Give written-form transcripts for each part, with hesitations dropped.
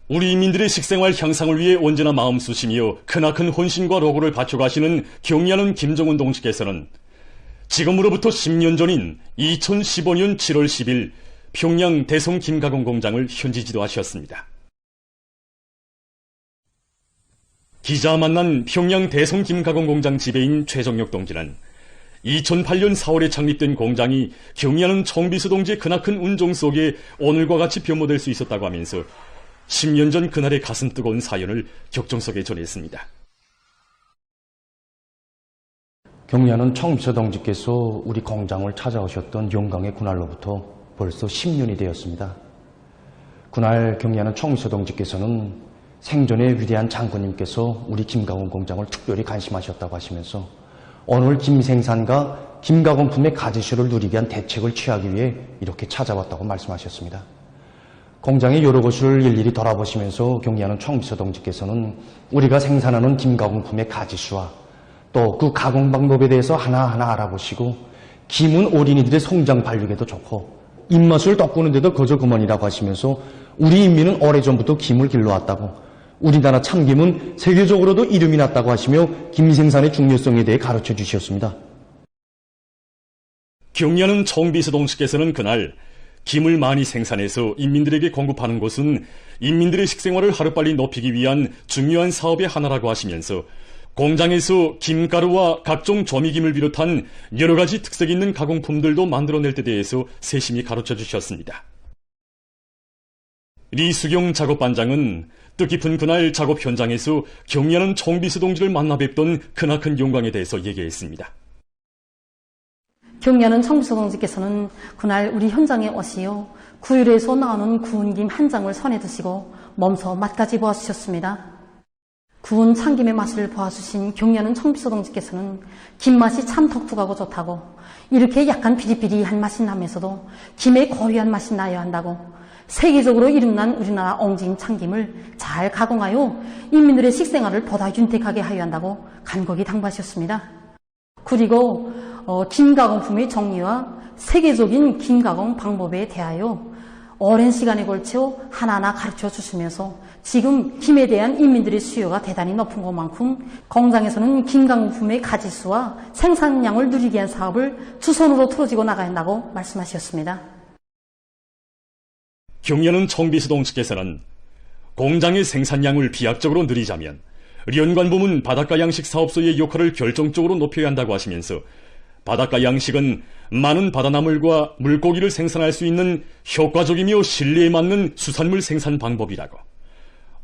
우리 인민들의 식생활 향상을 위해 언제나 마음쑤시며 크나큰 헌신과 로고를 바쳐가시는 경의하는 김정은 동지께서는 지금으로부터 10년 전인 2015년 7월 10일 평양 대성 김가공 공장을 현지 지도하셨습니다. 기자 만난 평양 대성 김가공 공장 지배인 최정력 동지는 2008년 4월에 창립된 공장이 경의하는 청비서 동지의 크나큰 운종 속에 오늘과 같이 변모될 수 있었다고 하면서 10년 전 그날의 가슴 뜨거운 사연을 격정석에 전했습니다. 경의하는 청비서 동지께서 우리 공장을 찾아오셨던 영광의 그날로부터 벌써 10년이 되었습니다. 그날 경의하는 청비서 동지께서는 생전에 위대한 장군님께서 우리 김가공 공장을 특별히 관심하셨다고 하시면서 오늘 김생산과 김가공품의 가지수를 누리게 한 대책을 취하기 위해 이렇게 찾아왔다고 말씀하셨습니다. 공장의 여러 곳을 일일이 돌아보시면서 경의하는 청비서 동지께서는 우리가 생산하는 김가공품의 가지수와 또 그 가공 방법에 대해서 하나하나 알아보시고 김은 어린이들의 성장 발육에도 좋고 입맛을 돋구는 데도 거저 그만이라고 하시면서 우리 인민은 오래전부터 김을 길러왔다고 우리나라 참김은 세계적으로도 이름이 났다고 하시며 김 생산의 중요성에 대해 가르쳐 주셨습니다. 경의하는 청비서 동지께서는 그날 김을 많이 생산해서 인민들에게 공급하는 것은 인민들의 식생활을 하루빨리 높이기 위한 중요한 사업의 하나라고 하시면서 공장에서 김가루와 각종 조미김을 비롯한 여러 가지 특색 있는 가공품들도 만들어낼 데 대해서 세심히 가르쳐 주셨습니다. 리수경 작업반장은 뜻깊은 그날 작업 현장에서 경의하는 청비서 동지를 만나 뵙던 크나큰 영광에 대해서 얘기했습니다. 경의하는 청비서 동지께서는 그날 우리 현장에 오시어 구율에서 나오는 구운 김 한 장을 손에 드시고 몸소 맛까지 보아주셨습니다. 구운 참김의 맛을 보아주신 경의하는 청비서 동지께서는 김맛이 참 독특하고 좋다고 이렇게 약간 비리비리한 맛이 나면서도 김의 고유한 맛이 나야 한다고 세계적으로 이름난 우리나라 옹진 참김을 잘 가공하여 인민들의 식생활을 보다 윤택하게 하여야 한다고 간곡히 당부하셨습니다. 그리고 김가공품의 종류와 세계적인 김가공 방법에 대하여 오랜 시간에 걸쳐 하나하나 가르쳐 주시면서 지금 김에 대한 인민들의 수요가 대단히 높은 것만큼 공장에서는 김가공품의 가지수와 생산량을 누리게 위한 사업을 두 손으로 틀어지고 나가야 한다고 말씀하셨습니다. 경의하는 청비서 동지께서는 공장의 생산량을 비약적으로 늘리자면 연관부문 바닷가 양식 사업소의 역할을 결정적으로 높여야 한다고 하시면서 바닷가 양식은 많은 바다나물과 물고기를 생산할 수 있는 효과적이며 신뢰에 맞는 수산물 생산 방법이라고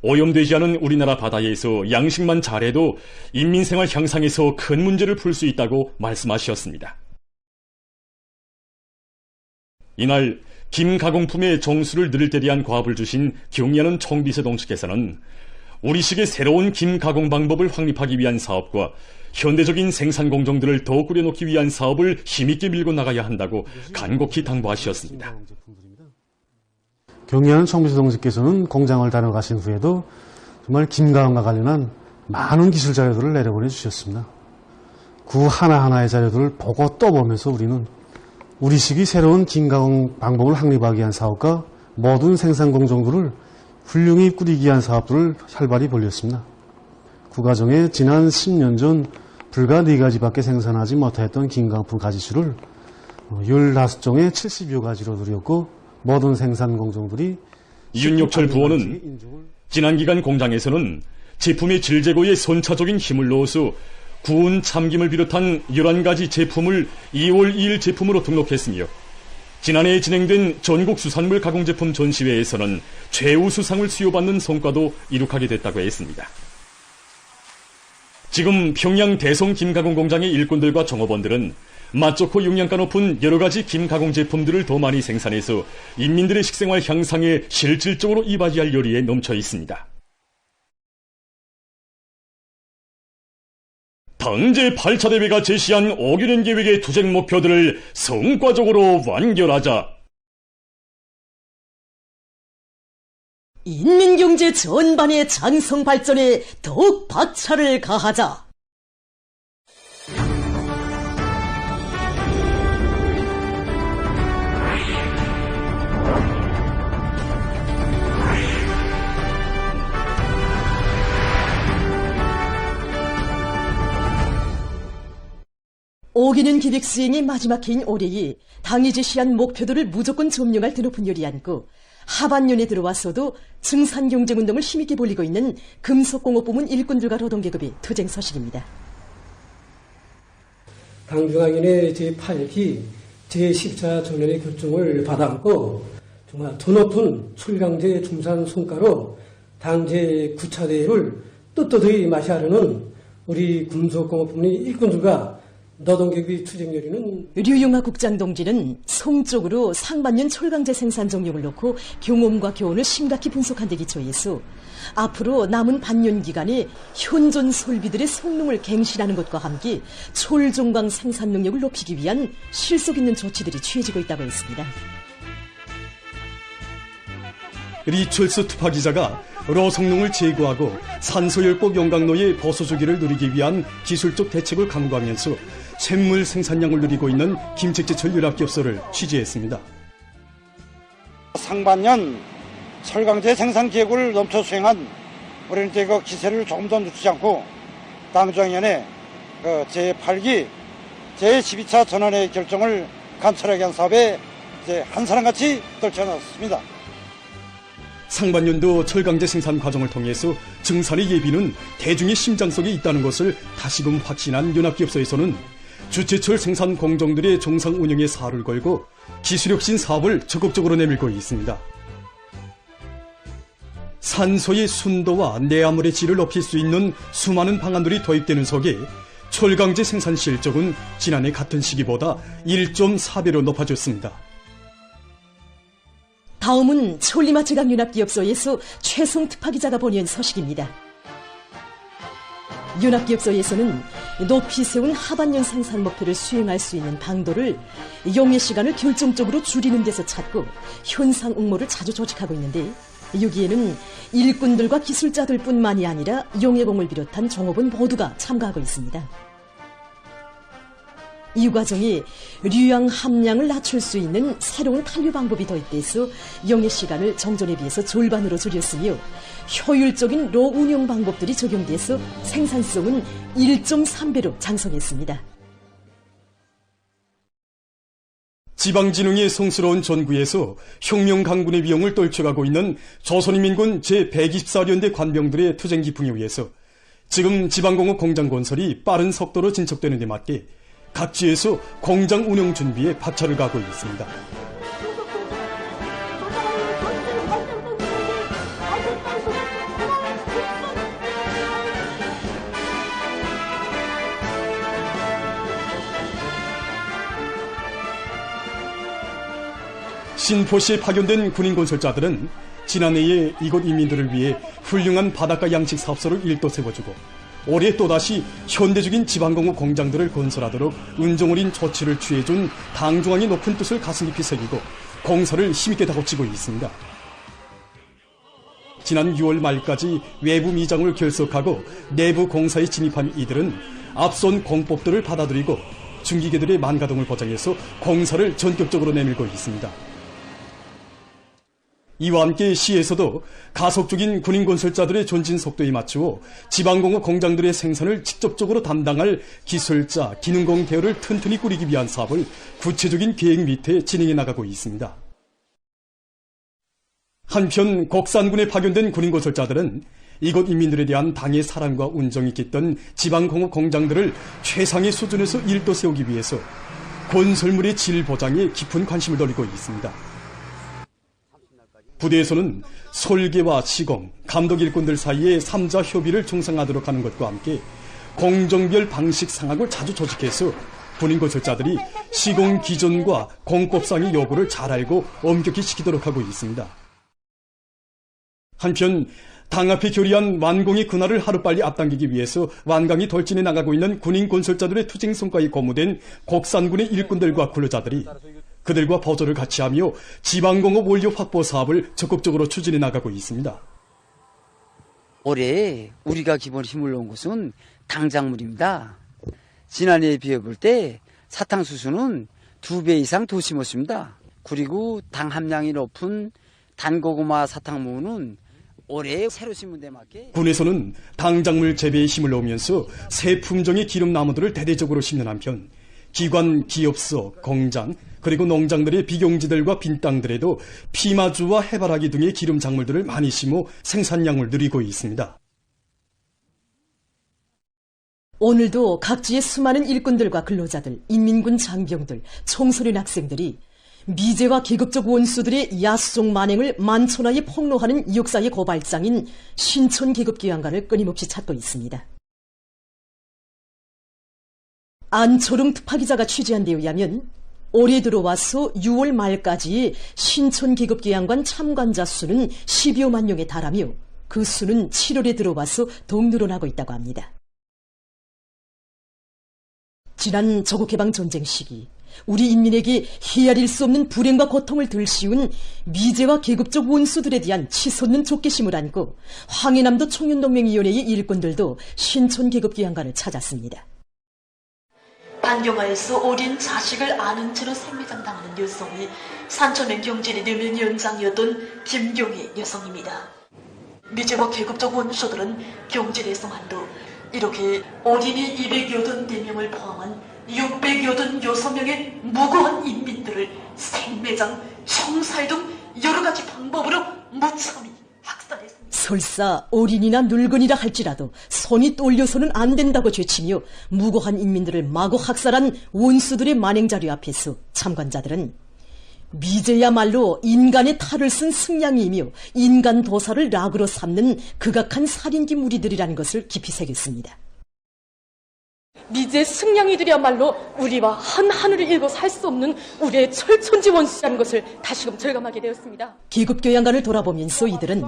오염되지 않은 우리나라 바다에서 양식만 잘해도 인민생활 향상에서 큰 문제를 풀 수 있다고 말씀하셨습니다. 이날 김가공품의 종수를 늘릴 때 대한 과업을 주신 경의하는 청비서 동지께서는 우리식의 새로운 김 가공 방법을 확립하기 위한 사업과 현대적인 생산 공정들을 더 꾸려놓기 위한 사업을 힘있게 밀고 나가야 한다고 간곡히 당부하셨습니다. 경의하는 청비서 동지께서는 공장을 다녀가신 후에도 정말 김가공과 관련한 많은 기술 자료들을 내려보내 주셨습니다. 그 하나하나의 자료들을 보고 또 보면서 우리는 우리식의 새로운 김가공 방법을 확립하기 위한 사업과 모든 생산 공정들을 훌륭히 꾸리기 위한 사업들을 활발히 벌였습니다. 그 과정에 지난 10년 전 불과 4가지밖에 생산하지 못했던 김가공품 가지수를 15종의 70여 가지로 늘렸고 모든 생산 공정들이 윤혁철 부원은 지난 기간 공장에서는 제품의 질 제고에 선차적인 힘을 넣어서 구운 참김을 비롯한 11가지 제품을 2월 2일 제품으로 등록했으며 지난해 진행된 전국 수산물 가공 제품 전시회에서는 최우수상을 수여받는 성과도 이룩하게 됐다고 했습니다. 지금 평양 대성 김가공 공장의 일꾼들과 종업원들은 맛 좋고 영양가 높은 여러가지 김가공 제품들을 더 많이 생산해서 인민들의 식생활 향상에 실질적으로 이바지할 열의에 넘쳐 있습니다. 당제 8차 대회가 제시한 5개년 계획의 투쟁 목표들을 성과적으로 완결하자. 인민경제 전반의 장성 발전에 더욱 박차를 가하자. 오기는 기획 수행의 마지막 해인 올해에 당이 제시한 목표들을 무조건 점령할 드높은 열이 안고 하반년에 들어왔어도 증산 경쟁운동을 힘있게 벌이고 있는 금속공업부문 일꾼들과 노동계급의 투쟁 소식입니다. 당중앙인의 제8기 제14 전원의 결정을 받아안고 정말 드높은 철강제 중산 성과로 당 제9차 대회를 떳떳하게 마시하려는 우리 금속공업부문의 일꾼들과 노동계급의 투쟁 열의는 류용하 국장 동지는 성적으로 상반년 철강제 생산 정력을 놓고 경험과 교훈을 심각히 분석한 데 기초해서 앞으로 남은 반년 기간에 현존 설비들의 성능을 갱신하는 것과 함께 철종광 생산 능력을 높이기 위한 실속 있는 조치들이 취해지고 있다고 했습니다. 리철수 투파 기자가 로성농을 제거하고 산소열법 용광로의 보수주기를 누리기 위한 기술적 대책을 강구하면서 샘물 생산량을 누리고 있는 김책지철 유락기업소를 취재했습니다. 상반년 철강제 생산 계획을 넘쳐 수행한 우리는 그 기세를 조금 더 늦추지 않고 당중앙위원회 제8기 제12차 전원의 결정을 관철하게 한 사업에 한 사람같이 떨쳐놨습니다. 상반년도 철강제 생산 과정을 통해서 증산의 예비는 대중의 심장 속에 있다는 것을 다시금 확신한 연합기업소에서는 주체철 생산 공정들의 정상 운영에 사활을 걸고 기술혁신 사업을 적극적으로 내밀고 있습니다. 산소의 순도와 내화물의 질을 높일 수 있는 수많은 방안들이 도입되는 속에 철강제 생산 실적은 지난해 같은 시기보다 1.4배로 높아졌습니다. 다음은 천리마체강연합기업소에서 최송 특파기자가 보낸 소식입니다. 연합기업소에서는 높이 세운 하반년 생산 목표를 수행할 수 있는 방도를 용해 시간을 결정적으로 줄이는 데서 찾고 현상 응모를 자주 조직하고 있는데 여기에는 일꾼들과 기술자들 뿐만이 아니라 용해공을 비롯한 종업원 모두가 참가하고 있습니다. 이 과정에 류양 함량을 낮출 수 있는 새로운 탄류 방법이 도입돼서 용해 시간을 정전에 비해서 절반으로 줄였으며 효율적인 로 운영 방법들이 적용돼서 생산성은 1.3배로 장성했습니다. 지방진흥의 성스러운 전구에서 혁명 강군의 위용을 떨쳐가고 있는 조선인민군 제124연대 관병들의 투쟁 기풍에 의해서 지금 지방공업 공장 건설이 빠른 속도로 진척되는 데 맞게 각지에서 공장 운영 준비에 박차를 가고 있습니다. 신포시에 파견된 군인 건설자들은 지난해에 이곳 인민들을 위해 훌륭한 바닷가 양식 사업소를 일도 세워주고 올해 또다시 현대적인 지방공업 공장들을 건설하도록 은정어린 조치를 취해준 당중앙의 높은 뜻을 가슴 깊이 새기고 공사를 힘있게 다고치고 있습니다. 지난 6월 말까지 외부 미장을 결석하고 내부 공사에 진입한 이들은 앞선 공법들을 받아들이고 중기계들의 만가동을 보장해서 공사를 전격적으로 내밀고 있습니다. 이와 함께 시에서도 가속적인 군인 건설자들의 전진 속도에 맞추어 지방공업 공장들의 생산을 직접적으로 담당할 기술자, 기능공 계열을 튼튼히 꾸리기 위한 사업을 구체적인 계획 밑에 진행해 나가고 있습니다. 한편 곡산군에 파견된 군인 건설자들은 이곳 인민들에 대한 당의 사랑과 운정이 깃던 지방공업 공장들을 최상의 수준에서 일도 세우기 위해서 건설물의 질 보장에 깊은 관심을 돌리고 있습니다. 부대에서는 설계와 시공, 감독 일꾼들 사이에 3자 협의를 정상화하도록 하는 것과 함께 공정별 방식 상학을 자주 조직해서 군인 건설자들이 시공 기준과 공법상의 요구를 잘 알고 엄격히 지키도록 하고 있습니다. 한편 당 앞에 결의한 완공의 그날을 하루빨리 앞당기기 위해서 완강히 돌진해 나가고 있는 군인 건설자들의 투쟁 성과에 고무된 곡산군의 일꾼들과 근로자들이 그들과 보조를 같이 하며 지방공업 원료 확보 사업을 적극적으로 추진해 나가고 있습니다. 올해 우리가 기본 힘을 놓은 곳은 당작물입니다. 지난해에 비해볼 때 사탕수수는 2배 이상 더 심었습니다. 그리고 당 함량이 높은 단고구마 사탕무는 올해 새로 심은 데 맞게 군에서는 당작물 재배에 힘을 넣으면서 새 품종의 기름나무들을 대대적으로 심는 한편 기관, 기업소, 공장, 그리고 농장들의 비경지들과 빈 땅들에도 피마주와 해바라기 등의 기름 작물들을 많이 심어 생산량을 늘리고 있습니다. 오늘도 각지의 수많은 일꾼들과 근로자들, 인민군 장병들, 청소년 학생들이 미제와 계급적 원수들의 야수종 만행을 만천하에 폭로하는 역사의 고발장인 신촌 계급기양관을 끊임없이 찾고 있습니다. 안초롱 특파기자가 취재한 데 의하면 올해 들어와서 6월 말까지 신촌 계급기양관 참관자 수는 12만 명에 달하며 그 수는 7월에 들어와서 더욱 늘어나고 있다고 합니다. 지난 조국해방 전쟁 시기 우리 인민에게 헤아릴 수 없는 불행과 고통을 들씌운 미제와 계급적 원수들에 대한 치솟는 족개심을 안고 황해남도 청년동맹위원회의 일꾼들도 신촌 계급기양관을 찾았습니다. 반경하에서 어린 자식을 아는 채로 생매장당하는 여성이 산천행 경진의 뇌면 연장이었던 김경희 여성입니다. 미제와 계급적 원수들은 경진에서만도 이렇게 어린이 284명을 포함한 686명의 무고한 인민들을 생매장, 총살 등 여러 가지 방법으로 무참히 학살했습니다. 설사 어린이나 늙은이라 할지라도 손이 떨려서는 안 된다고 죄치며 무고한 인민들을 마구 학살한 원수들의 만행자료 앞에서 참관자들은 미제야말로 인간의 탈을 쓴 승냥이이며 인간 도사를 락으로 삼는 극악한 살인기 무리들이라는 것을 깊이 새겼습니다. 미제 승냥이들이야말로 우리와 한 하늘을 읽어 살 수 없는 우리의 철천지 원수라는 것을 다시금 절감하게 되었습니다. 계급교양관을 돌아보면서 이들은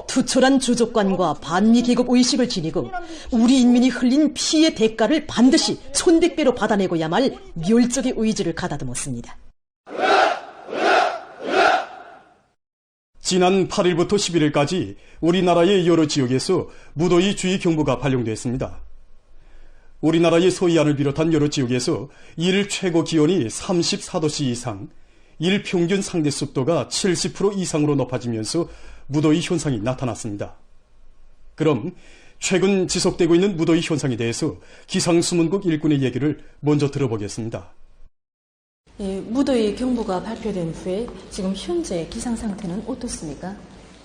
투철한 주족관과 반미계급 의식을 지니고 우리 인민이 흘린 피의 대가를 반드시 1100배로 받아내고야만 할 멸족의 의지를 가다듬었습니다. 지난 8일부터 11일까지 우리나라의 여러 지역에서 무더위 주의 경보가 발령됐습니다. 우리나라의 서해안을 비롯한 여러 지역에서 일 최고 기온이 34도씨 이상, 일 평균 상대 습도가 70% 이상으로 높아지면서 무더위 현상이 나타났습니다. 그럼 최근 지속되고 있는 무더위 현상에 대해서 기상수문국 일꾼의 얘기를 먼저 들어보겠습니다. 예, 무더위 경보가 발표된 후에 지금 현재 기상 상태는 어떻습니까?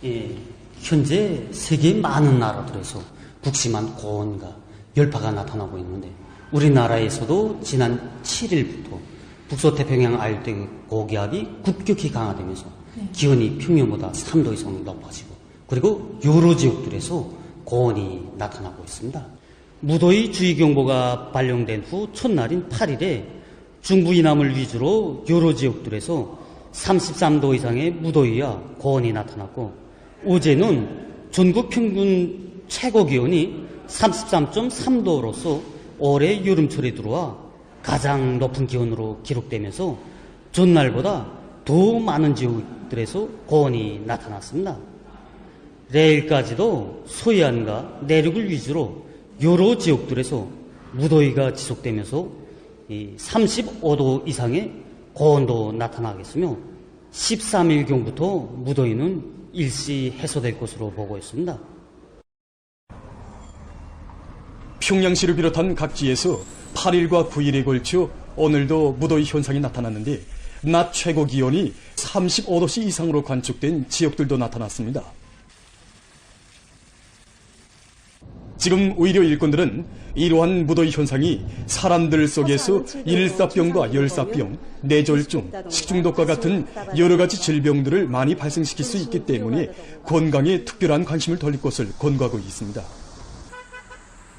예, 현재 세계 많은 나라들에서 극심한 고온과 열파가 나타나고 있는데 우리나라에서도 지난 7일부터 북서태평양 아열대 고기압이 급격히 강화되면서 기온이 평년보다 3도 이상 높아지고 그리고 여러 지역들에서 고온이 나타나고 있습니다. 무더위 주의경보가 발령된 후 첫날인 8일에 중부 이남을 위주로 여러 지역들에서 33도 이상의 무더위와 고온이 나타났고 어제는 전국 평균 최고 기온이 33.3도로서 올해 여름철에 들어와 가장 높은 기온으로 기록되면서 전날보다 더 많은 지역들에서 고온이 나타났습니다. 내일까지도 서해안과 내륙을 위주로 여러 지역들에서 무더위가 지속되면서 35도 이상의 고온도 나타나겠으며 13일경부터 무더위는 일시 해소될 것으로 보고 있습니다. 평양시를 비롯한 각지에서 8일과 9일에 걸쳐 오늘도 무더위 현상이 나타났는데 낮 최고 기온이 35도씨 이상으로 관측된 지역들도 나타났습니다. 지금 의료 일꾼들은 이러한 무더위 현상이 사람들 속에서 일사병과 열사병, 뇌졸중, 식중독과 같은 여러 가지 질병들을 많이 발생시킬 수 있기 때문에 건강에 특별한 관심을 돌릴 것을 권고하고 있습니다.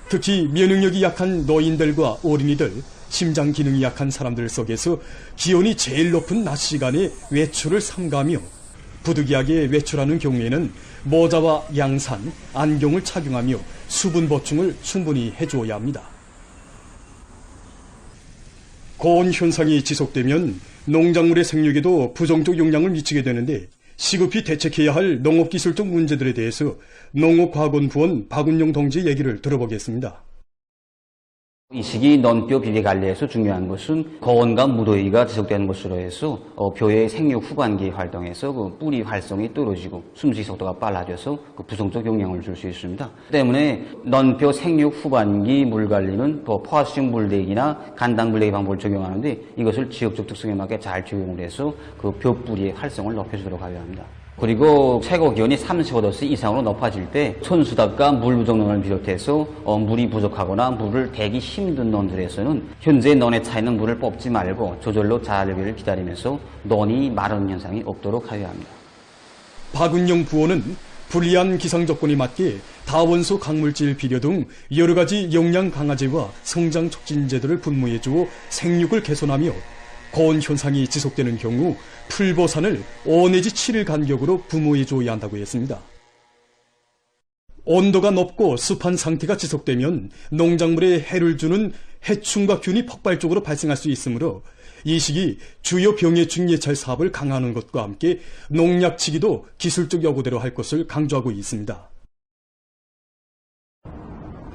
특히 면역력이 약한 노인들과 어린이들, 심장 기능이 약한 사람들 속에서 기온이 제일 높은 낮 시간에 외출을 삼가며 부득이하게 외출하는 경우에는 모자와 양산, 안경을 착용하며 수분 보충을 충분히 해주어야 합니다. 고온 현상이 지속되면 농작물의 생육에도 부정적 영향을 미치게 되는데 시급히 대책해야 할 농업기술적 문제들에 대해서 농업과학원 부원 박운용 동지의 얘기를 들어보겠습니다. 이 시기 넌뼈 비대 관리에서 중요한 것은 거온과 무더위가 지속되는 것으로 해서 뼈의 생육 후반기 활동에서 그 뿌리 활성이 떨어지고 숨쉬기 속도가 빨라져서 그 부정적 영향을 줄 수 있습니다. 때문에 넌뼈 생육 후반기 물 관리는 포화수용 물대기나 간단 물대기 방법을 적용하는데 이것을 지역적 특성에 맞게 잘 적용을 해서 그 뼈 뿌리의 활성을 높여주도록 하여야 합니다. 그리고 최고 기온이 35도씨 이상으로 높아질 때 손수닥과 물 부족론을 비롯해서 물이 부족하거나 물을 대기 힘든 논들에서는 현재 논에 차있는 물을 뽑지 말고 저절로 자라기를 기다리면서 논이 마르는 현상이 없도록 하여야 합니다. 박은영 부원은 불리한 기상 조건에 맞게 다원소 강물질 비료 등 여러 가지 영양 강화제와 성장 촉진제들을 분무해 주어 생육을 개선하며 고온 현상이 지속되는 경우 풀보산을 5 내지 7일 간격으로 분무해 줘야 한다고 했습니다. 온도가 높고 습한 상태가 지속되면 농작물에 해를 주는 해충과 균이 폭발적으로 발생할 수 있으므로 이 시기 주요 병해충 예찰 사업을 강화하는 것과 함께 농약 치기도 기술적 요구대로 할 것을 강조하고 있습니다.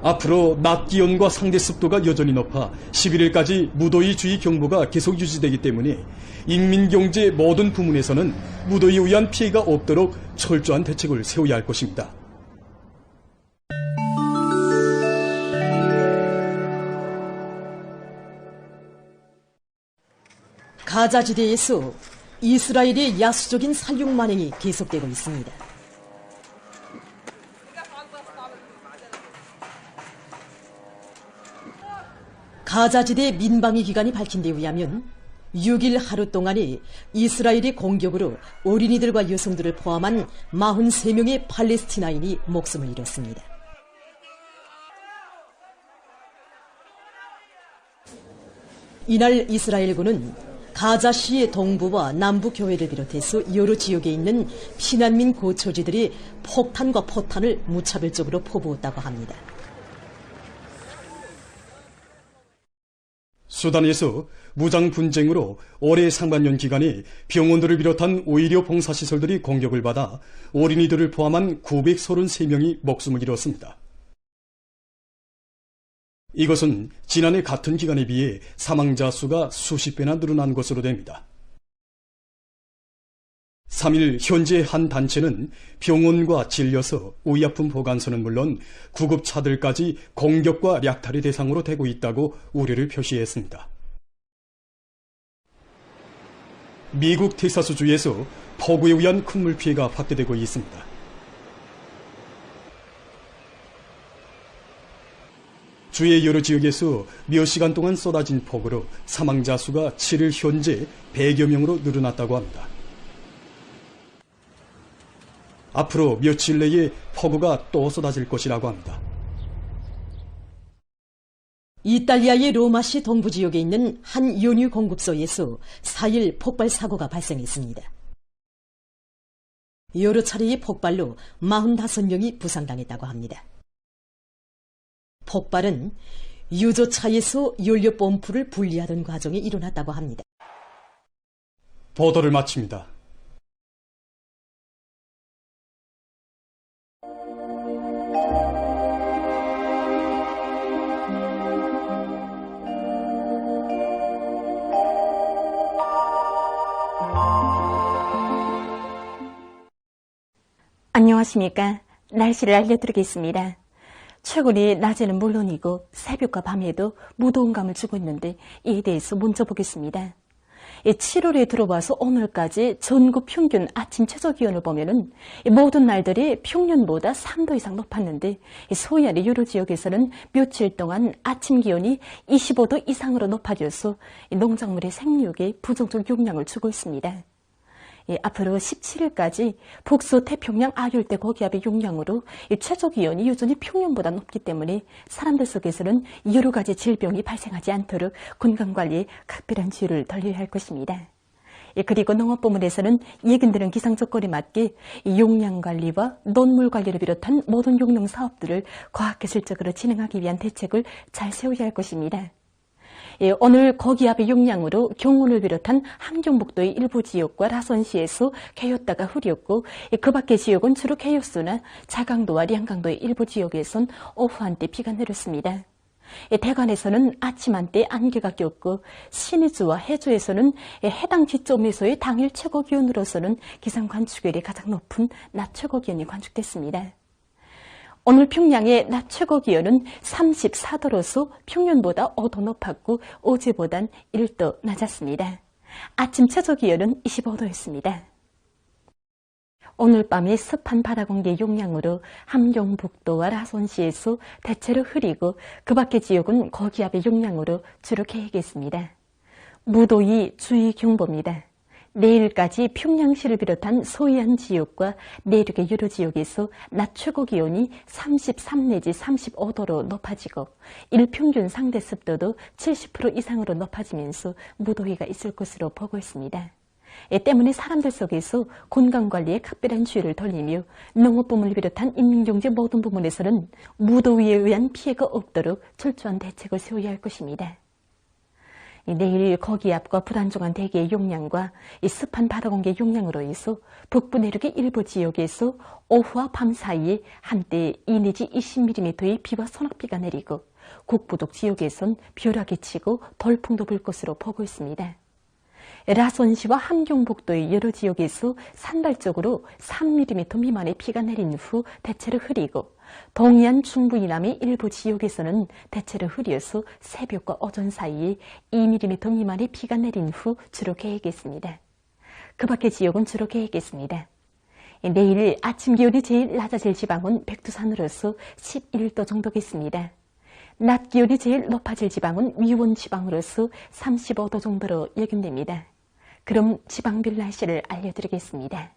앞으로 낮 기온과 상대 습도가 여전히 높아 11일까지 무더위 주의 경보가 계속 유지되기 때문에 인민경제 모든 부문에서는 무더위에 의한 피해가 없도록 철저한 대책을 세워야 할 것입니다. 가자지대에서 이스라엘의 야수적인 살육 만행이 계속되고 있습니다. 가자지대 민방위 기관이 밝힌 데 의하면 6일 하루 동안에 이스라엘의 공격으로 어린이들과 여성들을 포함한 43명의 팔레스티나인이 목숨을 잃었습니다. 이날 이스라엘군은 가자시의 동부와 남부 교회를 비롯해서 여러 지역에 있는 피난민 거처지들이 폭탄과 포탄을 무차별적으로 포부었다고 합니다. 수단에서 무장 분쟁으로 올해 상반년 기간에 병원들을 비롯한 의료 봉사시설들이 공격을 받아 어린이들을 포함한 933명이 목숨을 잃었습니다. 이것은 지난해 같은 기간에 비해 사망자 수가 수십 배나 늘어난 것으로 됩니다. 3일 현재 한 단체는 병원과 진료소, 의약품 보관소는 물론 구급차들까지 공격과 약탈의 대상으로 되고 있다고 우려를 표시했습니다. 미국 텍사스주에서 폭우에 의한 큰 물피해가 확대되고 있습니다. 주의 여러 지역에서 몇 시간 동안 쏟아진 폭우로 사망자 수가 7일 현재 100여 명으로 늘어났다고 합니다. 앞으로 며칠 내에 폭우가 또 쏟아질 것이라고 합니다. 이탈리아의 로마시 동부 지역에 있는 한 연유 공급소에서 4일 폭발 사고가 발생했습니다. 여러 차례의 폭발로 45명이 부상당했다고 합니다. 폭발은 유조차에서 연료 펌프를 분리하던 과정에 일어났다고 합니다. 보도를 마칩니다. 안녕하십니까. 날씨를 알려드리겠습니다. 최근에 낮에는 물론이고 새벽과 밤에도 무더운 감을 주고 있는데 이에 대해서 먼저 보겠습니다. 7월에 들어와서 오늘까지 전국 평균 아침 최저기온을 보면은 모든 날들이 평년보다 3도 이상 높았는데 소위 말해 여러 지역에서는 며칠 동안 아침 기온이 25도 이상으로 높아져서 농작물의 생육에 부정적 영향을 주고 있습니다. 앞으로 17일까지 북서 태평양 아열대 고기압의 영향으로 최저기온이 여전히 평년보다 높기 때문에 사람들 속에서는 여러 가지 질병이 발생하지 않도록 건강관리에 각별한 주의를 돌려야 할 것입니다. 그리고 농업부문에서는 예근 들은 기상조건에 맞게 용량관리와 논물관리를 비롯한 모든 용농사업들을 과학기술적으로 진행하기 위한 대책을 잘 세워야 할 것입니다. 오늘 고기압의 영향으로 경운을 비롯한 함경북도의 일부 지역과 라선시에서 개요따가 흐렸고 그 밖의 지역은 주로 개요수나 자강도와 량강도의 일부 지역에선 오후 한때 비가 내렸습니다. 대관에서는 아침 한때 안개가 꼈고 신의주와 해주에서는 해당 지점에서의 당일 최고 기온으로서는 기상 관측일이 가장 높은 낮 최고 기온이 관측됐습니다. 오늘 평양의 낮 최고 기온은 34도로서 평년보다 5도 높았고 어제보단 1도 낮았습니다. 아침 최저 기온은 25도였습니다. 오늘 밤에 습한 바다 공기 영향으로 함경북도와 라손시에서 대체로 흐리고 그 밖의 지역은 고기압의 영향으로 주로 개겠습니다. 무더위 주의 경보입니다. 내일까지 평양시를 비롯한 소해안 지역과 내륙의 여러 지역에서 낮 최고 기온이 33 내지 35도로 높아지고 일평균 상대 습도도 70% 이상으로 높아지면서 무더위가 있을 것으로 보고 있습니다. 때문에 사람들 속에서 건강관리에 각별한 주의를 돌리며 농업부문을 비롯한 인민경제 모든 부문에서는 무더위에 의한 피해가 없도록 철저한 대책을 세워야 할 것입니다. 내일 고기압과 불안정한 대기의 영향과 습한 바다 공기의 영향으로 인해서 북부 내륙의 일부 지역에서 오후와 밤 사이에 한때 2 내지 20mm의 비와 소낙비가 내리고 국부족 지역에선 벼락이 치고 돌풍도 불 것으로 보고 있습니다. 라손시와 함경북도의 여러 지역에서 산발적으로 3mm 미만의 비가 내린 후 대체로 흐리고 동해안 중부 이남의 일부 지역에서는 대체로 흐려서 새벽과 오전 사이에 2mm 미만의 비가 내린 후 주로 개겠습니다. 그 밖의 지역은 주로 개겠습니다. 내일 아침 기온이 제일 낮아질 지방은 백두산으로서 11도 정도겠습니다. 낮 기온이 제일 높아질 지방은 위원 지방으로서 35도 정도로 예견됩니다. 그럼 지방별 날씨를 알려드리겠습니다.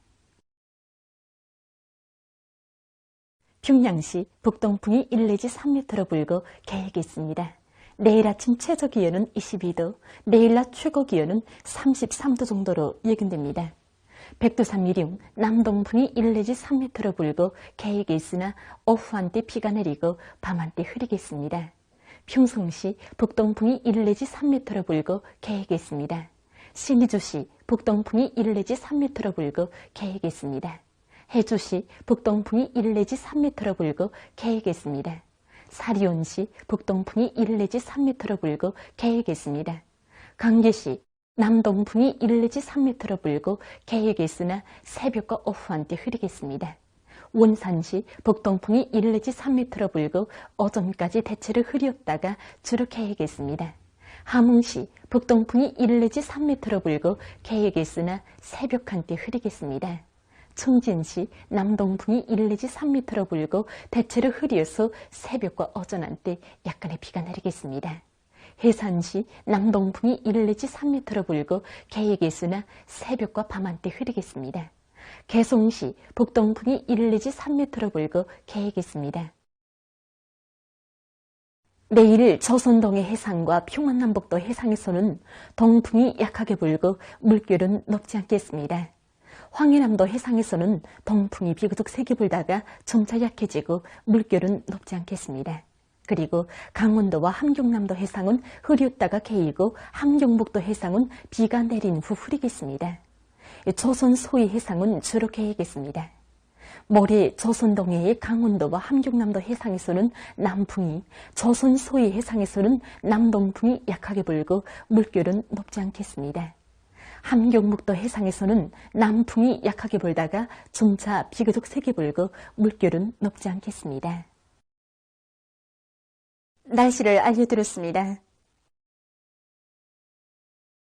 평양시 북동풍이 1 내지 3m로 불고 개겠습니다. 내일 아침 최저 기온은 22도, 내일 낮 최고 기온은 33도 정도로 예견됩니다. 백두산 미령 남동풍이 1 내지 3m로 불고 개에게 있으나 오후 한때 비가 내리고 밤 한때 흐리겠습니다. 평성시 북동풍이 1 내지 3m로 불고 개에게 있습니다. 신의주시 북동풍이 1 내지 3m로 불고 개에게 있습니다. 해주시 북동풍이 1 내지 3m로 불고 개에게 있습니다. 사리온시 북동풍이 1 내지 3m로 불고 개에게 있습니다. 강계시 남동풍이 1 내지 3m로 불고 개에게 있으나 새벽과 오후 한때 흐리겠습니다. 원산시 북동풍이 1 내지 3m로 불고 오전까지 대체로 흐렸다가 주로 개겠습니다. 함흥시 북동풍이 1 내지 3m로 불고 개겠으나 새벽 한때 흐리겠습니다. 청진시 남동풍이 1 내지 3m로 불고 대체로 흐려서 새벽과 오전 한때 약간의 비가 내리겠습니다. 해산시 남동풍이 1 내지 3m로 불고 개에게있으나 새벽과 밤 한때 흐리겠습니다. 개송시 북동풍이 1 내지 3m로 불고 개에겠습니다. 내일 조선동해 해상과 평안남북도 해상에서는 동풍이 약하게 불고 물결은 높지 않겠습니다. 황해남도 해상에서는 동풍이 비교적 세게 불다가 점차 약해지고 물결은 높지 않겠습니다. 그리고 강원도와 함경남도 해상은 흐렸다가 개이고 함경북도 해상은 비가 내린 후 흐리겠습니다. 조선 소위 해상은 주로 개이겠습니다. 모레 조선 동해의 강원도와 함경남도 해상에서는 남풍이, 조선 소위 해상에서는 남동풍이 약하게 불고 물결은 높지 않겠습니다. 함경북도 해상에서는 남풍이 약하게 불다가 점차 비교적 세게 불고 물결은 높지 않겠습니다. 날씨를 알려드렸습니다.